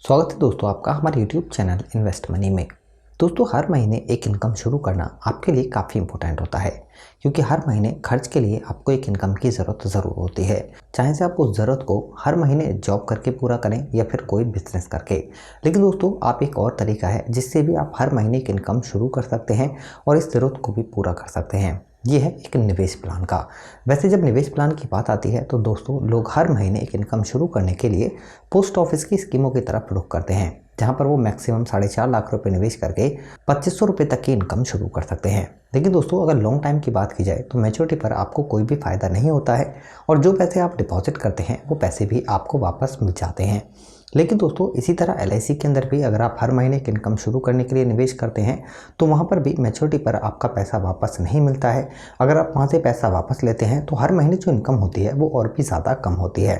स्वागत है दोस्तों आपका हमारे YouTube चैनल इन्वेस्ट मनी में। दोस्तों हर महीने एक इनकम शुरू करना आपके लिए काफ़ी इंपॉर्टेंट होता है, क्योंकि हर महीने खर्च के लिए आपको एक इनकम की ज़रूरत ज़रूर होती है। चाहे से आप उस ज़रूरत को हर महीने जॉब करके पूरा करें या फिर कोई बिजनेस करके। लेकिन दोस्तों आप एक और तरीका है जिससे भी आप हर महीने एक इनकम शुरू कर सकते हैं और इस ज़रूरत को भी पूरा कर सकते हैं। ये है एक निवेश प्लान का। वैसे जब निवेश प्लान की बात आती है तो दोस्तों लोग हर महीने एक इनकम शुरू करने के लिए पोस्ट ऑफिस की स्कीमों की तरफ रुख करते हैं, जहां पर वो मैक्सिमम 4.5 लाख रुपए निवेश करके 2500 रुपये तक की इनकम शुरू कर सकते हैं। लेकिन दोस्तों अगर लॉन्ग टाइम की बात की जाए तो मैच्योरिटी पर आपको कोई भी फ़ायदा नहीं होता है और जो पैसे आप डिपॉजिट करते हैं वो पैसे भी आपको वापस मिल जाते हैं। लेकिन दोस्तों इसी तरह LIC के अंदर भी अगर आप हर महीने एक इनकम शुरू करने के लिए निवेश करते हैं तो वहाँ पर भी मैच्योरिटी पर आपका पैसा वापस नहीं मिलता है। अगर आप वहाँ से पैसा वापस लेते हैं तो हर महीने जो इनकम होती है वो और भी ज़्यादा कम होती है।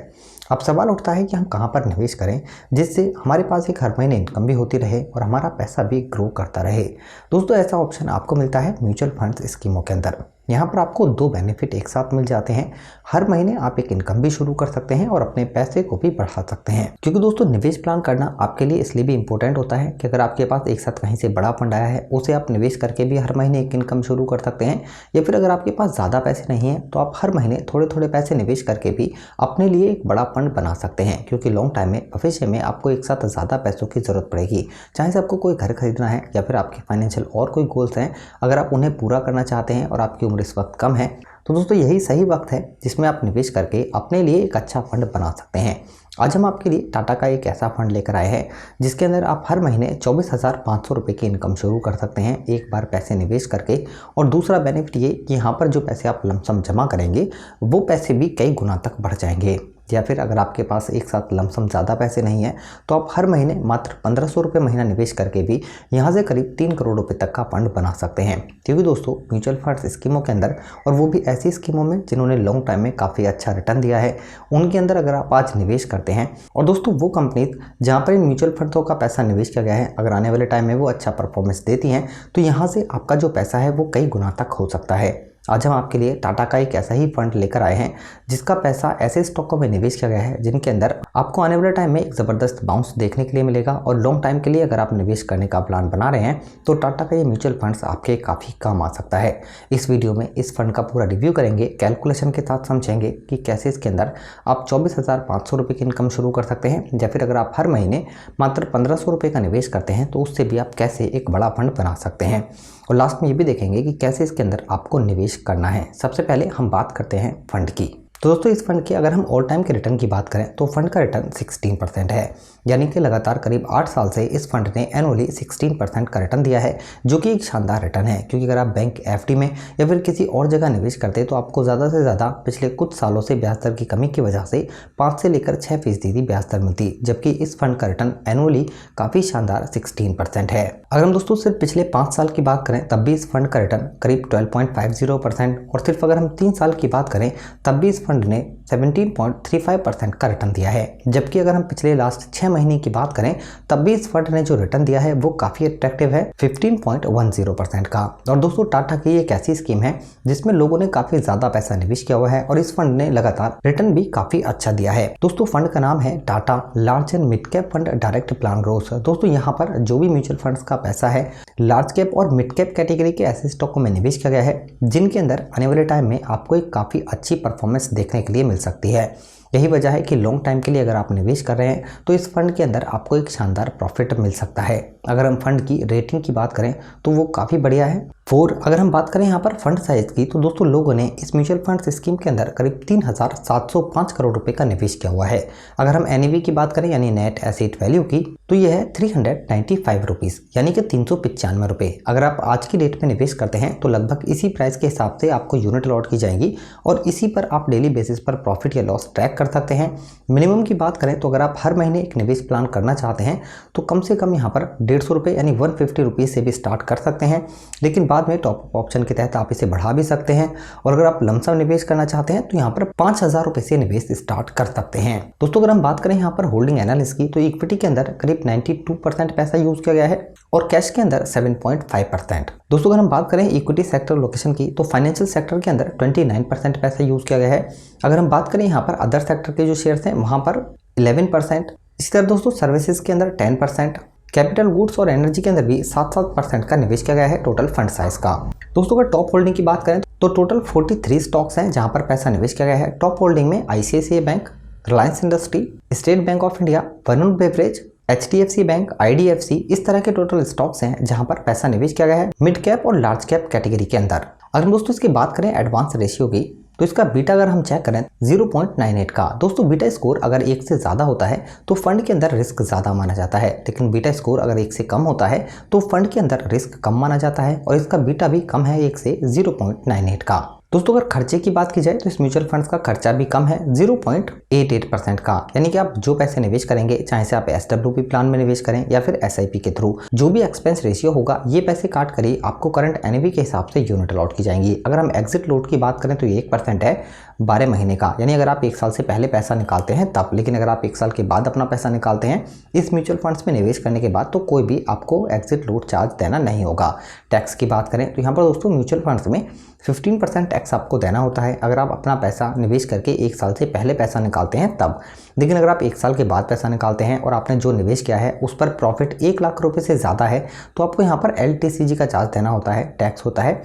अब सवाल उठता है कि हम कहाँ पर निवेश करें जिससे हमारे पास एक हर महीने इनकम भी होती रहे और हमारा पैसा भी ग्रो करता रहे। दोस्तों ऐसा ऑप्शन आपको मिलता है म्यूचुअल फंड्स स्कीमों के अंदर। यहाँ पर आपको दो बेनिफिट एक साथ मिल जाते हैं। हर महीने आप एक इनकम भी शुरू कर सकते हैं और अपने पैसे को भी बढ़ा सकते हैं, क्योंकि दोस्तों निवेश प्लान करना आपके लिए इसलिए भी इंपॉर्टेंट होता है कि अगर आपके पास एक साथ कहीं से बड़ा फंड आया है उसे आप निवेश करके भी हर महीने एक इनकम शुरू कर सकते हैं, या फिर अगर आपके पास ज़्यादा पैसे नहीं हैं तो आप हर महीने थोड़े थोड़े पैसे निवेश करके भी अपने लिए एक बड़ा फंड बना सकते हैं, क्योंकि लॉन्ग टाइम में भविष्य में आपको एक साथ ज़्यादा पैसों की ज़रूरत पड़ेगी। चाहे से आपको कोई घर खरीदना है या फिर आपके फाइनेंशियल और कोई गोल्स हैं, अगर आप उन्हें पूरा करना चाहते हैं और आपकी उम्र इस वक्त कम है तो दोस्तों यही सही वक्त है जिसमें आप निवेश करके अपने लिए एक अच्छा फंड बना सकते हैं। आज हम आपके लिए टाटा का एक ऐसा फंड लेकर आए हैं जिसके अंदर आप हर महीने 24,500 रुपये की इनकम शुरू कर सकते हैं एक बार पैसे निवेश करके। और दूसरा बेनिफिट ये कि यहाँ पर जो पैसे आप लमसम जमा करेंगे वो पैसे भी कई गुना तक बढ़ जाएंगे। या फिर अगर आपके पास एक साथ लमसम ज़्यादा पैसे नहीं है तो आप हर महीने मात्र 1500 रुपये महीना निवेश करके भी यहाँ से करीब 3 करोड़ रुपए तक का फंड बना सकते हैं। क्योंकि दोस्तों म्यूचुअल फंड्स स्कीमों के अंदर, और वो भी ऐसी स्कीमों में जिन्होंने लॉन्ग टाइम में काफ़ी अच्छा रिटर्न दिया है, उनके अंदर अगर आप आज निवेश करते हैं और दोस्तों वो कंपनीज जहाँ पर इन म्यूचुअल फंड्सों का पैसा निवेश किया गया है अगर आने वाले टाइम में वो अच्छा परफॉर्मेंस देती हैं तो यहाँ से आपका जो पैसा है वो कई गुना तक हो सकता है। आज हम आपके लिए टाटा का एक ऐसा ही फंड लेकर आए हैं जिसका पैसा ऐसे स्टॉकों में निवेश किया गया है जिनके अंदर आपको आने वाले टाइम में एक ज़बरदस्त बाउंस देखने के लिए मिलेगा। और लॉन्ग टाइम के लिए अगर आप निवेश करने का प्लान बना रहे हैं तो टाटा का ये म्यूचुअल फंड्स आपके काफ़ी काम आ सकता है। इस वीडियो में इस फंड का पूरा रिव्यू करेंगे, कैलकुलेशन के साथ समझेंगे कि कैसे इसके अंदर आप 24,500 रुपये की इनकम शुरू कर सकते हैं, या फिर अगर आप हर महीने मात्र 1500 रुपये का निवेश करते हैं तो उससे भी आप कैसे एक बड़ा फंड बना सकते हैं। और लास्ट में ये भी देखेंगे कि कैसे इसके अंदर आपको निवेश करना है। सबसे पहले हम बात करते हैं फंड की। तो दोस्तों इस फंड के अगर हम ऑल टाइम के रिटर्न की बात करें तो फंड का रिटर्न 16% है, यानी कि लगातार करीब 8 साल से इस फंड ने एनुअली 16% का रिटर्न दिया है, जो कि एक शानदार रिटर्न है। क्योंकि अगर आप बैंक FD में या फिर किसी और जगह निवेश करते हैं तो आपको ज़्यादा से ज़्यादा पिछले कुछ सालों से ब्याज दर की कमी की वजह से 5 से लेकर 6% की ब्याज दर मिलती, जबकि इस फंड का रिटर्न एनुअली काफ़ी शानदार 16% है। अगर हम दोस्तों सिर्फ पिछले 5 साल की बात करें तब भी इस फंड का रिटर्न करीब 12.50%, और सिर्फ अगर हम 3 साल की बात करें तब भी इस फंड ने 17.35% का रिटर्न दिया है। जबकि अगर हम पिछले लास्ट 6 महीने की बात करें तब भी इस फंड ने जो रिटर्न दिया है वो काफ़ी अट्रैक्टिव है, 15.10% का। और दोस्तों टाटा की एक ऐसी स्कीम है जिसमें लोगों ने काफ़ी ज़्यादा पैसा निवेश किया हुआ है और इस फंड ने लगातार रिटर्न भी काफ़ी अच्छा दिया है। दोस्तों फंड का नाम है Tata large and mid cap fund direct plan growth. दोस्तों यहाँ पर जो भी म्यूचुअल फंड्स का पैसा है लार्ज कैप और मिड कैप कैटेगरी के ऐसे स्टॉकों में निवेश किया गया है जिनके अंदर आने वाले टाइम में आपको एक काफ़ी अच्छी परफॉर्मेंस देखने के लिए मिल सकती है। यही वजह है कि लॉन्ग टाइम के लिए अगर आप निवेश कर रहे हैं तो इस फंड के अंदर आपको एक शानदार प्रॉफिट मिल सकता है। अगर हम फंड की रेटिंग की बात करें तो वो काफ़ी बढ़िया है 4। अगर हम बात करें यहाँ पर फंड साइज की तो दोस्तों लोगों ने इस म्यूचुअल फंड स्कीम के अंदर करीब 3,705 करोड़ रुपए का निवेश किया हुआ है। अगर हम NAV की बात करें यानी नेट एसेट वैल्यू की तो यह है 395 रुपीज़, यानी कि 395 रुपये। अगर आप आज की डेट में निवेश करते हैं तो लगभग इसी प्राइस के हिसाब से आपको यूनिट अलॉट की जाएंगी और इसी पर आप डेली बेसिस पर प्रॉफिट या लॉस ट्रैक कर सकते हैं। मिनिमम की बात करें तो अगर आप हर महीने एक निवेश प्लान करना चाहते हैं तो कम से कम यहाँ पर 150 रुपये यानी 150 रुपीज़ से भी स्टार्ट कर सकते हैं, लेकिन बाद में टॉप अप ऑप्शन के तहत आप इसे बढ़ा भी सकते हैं। और अगर आप लमसम निवेश करना चाहते हैं तो यहाँ पर 5,000 रुपये से निवेश स्टार्ट कर सकते हैं। दोस्तों अगर हम बात करें यहाँ पर होल्डिंग एनालिसिस की तो इक्विटी के अंदर करीब 92% पैसा यूज किया गया है और कैश के अंदर 7.5%। दोस्तों अगर हम बात करें इक्विटी सेक्टर लोकेशन की तो फाइनेंशियल सेक्टर के अंदर 29% पैसा यूज किया गया है। अगर हम बात करें यहाँ पर अदर सेक्टर के जो शेयर्स हैं वहाँ पर 11%, इसी तरह दोस्तों सर्विसेज के अंदर 10%, कैपिटल गुड्स और एनर्जी के अंदर भी 7% का निवेश किया गया है टोटल फंड साइज का। दोस्तों अगर टॉप होल्डिंग की बात करें तो टोटल 43 स्टॉक्स हैं जहां पर पैसा निवेश किया गया है। टॉप होल्डिंग में ICICI bank, Reliance industry, state bank of India, Varun beverage, HDFC bank, IDFC, इस तरह के टोटल स्टॉक्स हैं जहां पर पैसा निवेश किया गया है मिड कैप और लार्ज कैप कैटेगरी के अंदर। अगर हम दोस्तों इसकी बात करें एडवांस रेशियो की तो इसका बीटा अगर हम चेक करें 0.98 का। दोस्तों बीटा स्कोर अगर 1 से ज़्यादा होता है तो फंड के अंदर रिस्क ज़्यादा माना जाता है, लेकिन बीटा स्कोर अगर 1 से कम होता है तो फंड के अंदर रिस्क कम माना जाता है और इसका बीटा भी कम है 1 से 0.98 का। दोस्तों अगर खर्चे की बात की जाए तो इस म्यूचुअल फंड्स का खर्चा भी कम है 0.88% का, यानी कि आप जो पैसे निवेश करेंगे चाहे से आप SWP प्लान में निवेश करें या फिर SIP के थ्रू, जो भी एक्सपेंस रेशियो होगा ये पैसे काट कर ही आपको करंट NAV के हिसाब से यूनिट अलॉट की जाएंगी। अगर हम एग्जिट लोड की बात करें तो ये 1% है 12 महीने का, यानी अगर आप 1 साल से पहले पैसा निकालते हैं तब, लेकिन अगर आप 1 साल के बाद अपना पैसा निकालते हैं इस म्यूचुअल फंड्स में निवेश करने के बाद तो कोई भी आपको एग्जिट लोड चार्ज देना नहीं होगा। टैक्स की बात करें तो यहाँ पर दोस्तों म्यूचुअल फंड्स में 15% टैक्स आपको देना होता है अगर आप अपना पैसा निवेश करके 1 साल से पहले पैसा निकालते हैं तब, लेकिन अगर आप 1 साल के बाद पैसा निकालते हैं और आपने जो निवेश किया है उस पर प्रॉफिट 1 लाख रुपए से ज़्यादा है तो आपको यहाँ पर LTCG का चार्ज देना होता है, टैक्स होता है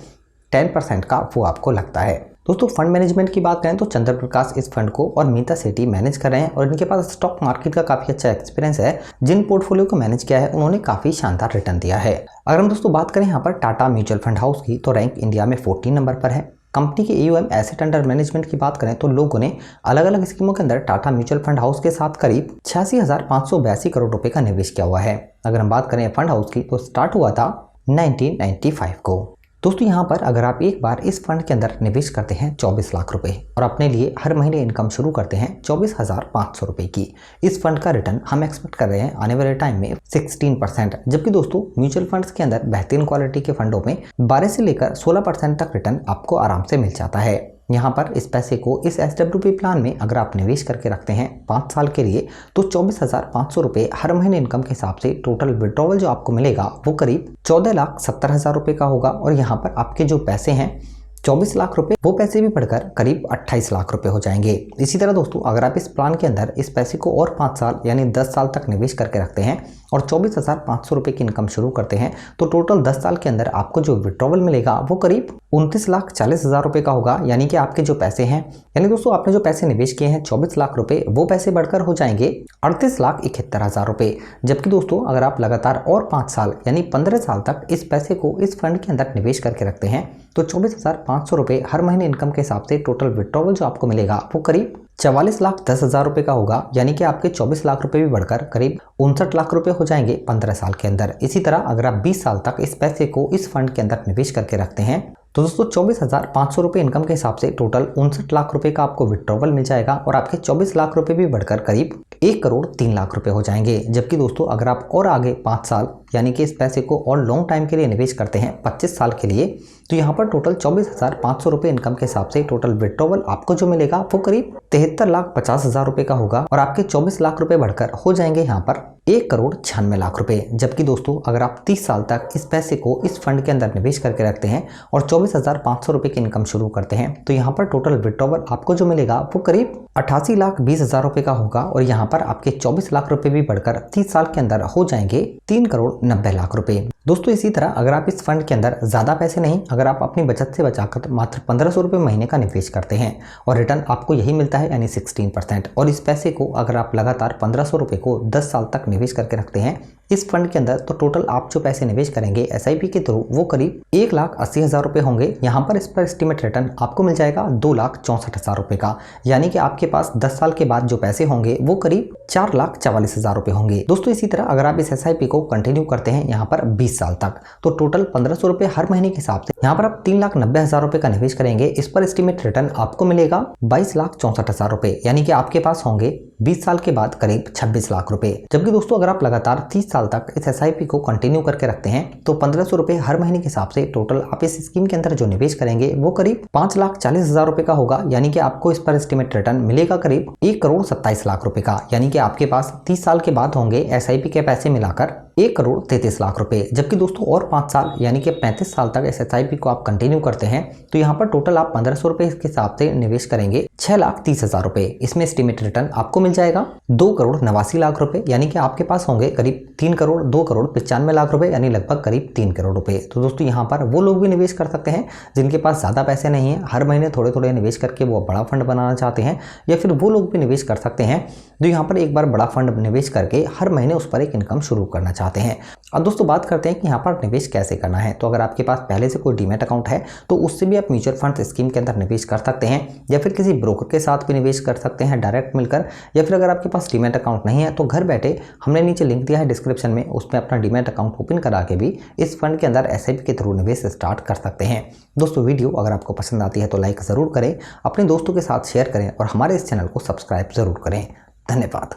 10% का, वो आपको लगता है। दोस्तों फंड मैनेजमेंट की बात करें तो चंद्र प्रकाश इस फंड को और मीता सेठी मैनेज कर रहे हैं और इनके पास स्टॉक मार्केट का काफी अच्छा एक्सपीरियंस है। जिन पोर्टफोलियो को मैनेज किया है उन्होंने काफी शानदार रिटर्न दिया है। अगर हम दोस्तों बात करें यहाँ पर टाटा म्यूचुअल फंड हाउस की तो रैंक इंडिया में 14 नंबर पर है। कंपनी के AUM एसेट अंडर मैनेजमेंट की बात करें तो लोगों ने अलग अलग स्कीमों के अंदर टाटा म्यूचुअल फंड हाउस के साथ करीब 86,582 करोड़ रुपए का निवेश किया हुआ है। अगर हम बात करें फंड हाउस की तो स्टार्ट हुआ था 1995 को। दोस्तों यहाँ पर अगर आप एक बार इस फंड के अंदर निवेश करते हैं 24 लाख रुपए और अपने लिए हर महीने इनकम शुरू करते हैं 24,500 रुपए की, इस फंड का रिटर्न हम एक्सपेक्ट कर रहे हैं आने वाले टाइम में 16%। जबकि दोस्तों म्यूचुअल फंड्स के अंदर बेहतरीन क्वालिटी के फंडों में 12 से लेकर 16% तक रिटर्न आपको आराम से मिल जाता है। यहाँ पर इस पैसे को इस SWP प्लान में अगर आप निवेश करके रखते हैं 5 साल के लिए तो 24,500 रुपये हर महीने इनकम के हिसाब से टोटल विड्रॉवल जो आपको मिलेगा वो करीब 14,70,000 रुपये का होगा। और यहाँ पर आपके जो पैसे हैं 24 लाख रुपए, वो पैसे भी बढ़कर करीब 28 लाख रुपए हो जाएंगे। इसी तरह दोस्तों अगर आप इस प्लान के अंदर इस पैसे को और 5 साल यानी 10 साल तक निवेश करके रखते हैं और 24,500 रुपए की इनकम शुरू करते हैं तो टोटल 10 साल के अंदर आपको जो विड्रॉवल मिलेगा वो करीब 29,40,000 रुपए का होगा। यानी कि आपके जो पैसे हैं, यानी दोस्तों आपने जो पैसे निवेश किए हैं 24 लाख रुपए, वो पैसे बढ़कर हो जाएंगे 38,71,000 रुपए। जबकि दोस्तों अगर आप लगातार और 5 साल यानी 15 साल तक इस पैसे को इस फंड के अंदर निवेश करके रखते हैं तो 24,500 रुपए हर महीने इनकम के हिसाब से टोटल विड्रॉवल जो आपको मिलेगा वो करीब 44,10,000 रुपए का होगा। यानी कि आपके 24 लाख रुपए भी बढ़कर करीब 59 लाख रुपए हो जाएंगे 15 साल के अंदर। इसी तरह अगर आप 20 साल तक इस पैसे को इस फंड के अंदर निवेश करके रखते हैं तो दोस्तों 24,500 रुपए इनकम के हिसाब से टोटल 59 लाख रुपए का आपको विड्रॉवल मिल जाएगा और आपके 24 लाख रुपए भी बढ़कर करीब 1,03,00,000 रुपए हो जाएंगे। जबकि दोस्तों अगर आप और आगे 5 साल यानी कि इस पैसे को और लॉन्ग टाइम के लिए निवेश करते हैं 25 साल के लिए तो यहाँ पर टोटल 24,500 रुपए इनकम के हिसाब से टोटल विड्रॉवल आपको जो मिलेगा वो करीब 73,50,000 रुपए का होगा और आपके 24 लाख रुपए बढ़कर हो जाएंगे यहाँ पर 1,96,00,000 रुपए। जबकि दोस्तों अगर आप 30 साल तक इस पैसे को इस फंड के अंदर निवेश करके रखते हैं और 24,500 रुपए की इनकम शुरू करते हैं तो यहाँ पर टोटल विड्रॉवल आपको जो मिलेगा वो करीब 88,20,000 रुपए का होगा और यहाँ पर आपके 24 लाख रुपए भी बढ़कर 30 साल के अंदर हो जाएंगे 3,90,00,000 रुपए। दोस्तों इसी तरह अगर आप इस फंड के अंदर ज्यादा पैसे नहीं, अगर आप अपनी बचत से बचाकर मात्र 1,500 रुपए महीने का निवेश करते हैं और रिटर्न आपको यही मिलता है यानी 16%, और इस पैसे को अगर आप लगातार 1,500 रुपए को 10 साल तक निवेश करके रखते हैं इस फंड के अंदर तो टोटल आप जो पैसे निवेश करेंगे SIP के थ्रू वो करीब 1,80,000 रुपए होंगे। यहाँ पर इस पर एस्टिमेट रिटर्न आपको मिल जाएगा 2,64,000 रुपए का, यानी कि आपके पास 10 साल के बाद जो पैसे होंगे वो करीब 4,44,000 रुपए होंगे। दोस्तों इसी तरह अगर आप इस SIP को कंटिन्यू करते हैं यहाँ पर 20 साल तक तो टोटल 1,500 रुपए हर महीने के हिसाब से यहाँ पर आप 3,90,000 रुपए का निवेश करेंगे। इस पर एस्टिमेट रिटर्न आपको मिलेगा 22,64,000 रुपए, यानी कि आपके पास होंगे 20 साल के बाद करीब 26 लाख रुपए। जबकि दोस्तों अगर आप लगातार 30 साल तक इस SIP को कंटिन्यू करके रखते हैं तो 1,500 रुपए हर महीने के हिसाब से टोटल आप इस स्कीम के अंदर जो निवेश करेंगे वो करीब 5,40,000 रुपए का होगा, यानी कि आपको इस पर एस्टिमेट रिटर्न मिलेगा करीब 1,27,00,000 रुपए का, यानी कि आपके पास 30 साल के बाद होंगे SIP के पैसे मिलाकर 1,33,00,000 रुपए। जबकि दोस्तों और 5 साल यानी कि 35 साल तक इस SIP एसआईपी को आप कंटिन्यू करते हैं तो यहाँ पर टोटल आप 1500 रुपये के हिसाब से निवेश करेंगे 6,30,000 रुपये। इसमें एस्टिमेटेड रिटर्न आपको मिल जाएगा 2,89,00,000 रुपये, यानी कि आपके पास होंगे करीब 3,02,95,00,000 रुपये, यानी लगभग करीब 3 करोड़ रुपये। तो दोस्तों यहाँ पर वो लोग भी निवेश कर सकते हैं जिनके पास ज़्यादा पैसे नहीं है, हर महीने थोड़े थोड़े निवेश करके वो बड़ा फंड बनाना चाहते हैं, या फिर वो लोग भी निवेश कर सकते हैं जो यहाँ पर एक बार बड़ा फंड निवेश करके हर महीने उस पर एक इनकम शुरू करना चाहते हैं। अब दोस्तों बात करते हैं कि यहाँ पर निवेश कैसे करना है। तो अगर आपके पास पहले से कोई डीमैट अकाउंट है तो उससे भी आप म्यूचुअल फंड स्कीम के अंदर निवेश कर सकते हैं, या फिर किसी ब्रोकर के साथ भी निवेश कर सकते हैं डायरेक्ट मिलकर, या फिर अगर आपके पास डीमैट अकाउंट नहीं है तो घर बैठे हमने नीचे लिंक दिया है डिस्क्रिप्शन में, उसमें अपना डीमैट अकाउंट ओपन करा के भी इस फंड के अंदर एसआईपी के थ्रू निवेश स्टार्ट कर सकते हैं। दोस्तों वीडियो अगर आपको पसंद आती है तो लाइक ज़रूर करें, अपने दोस्तों के साथ शेयर करें और हमारे इस चैनल को सब्सक्राइब ज़रूर करें। धन्यवाद।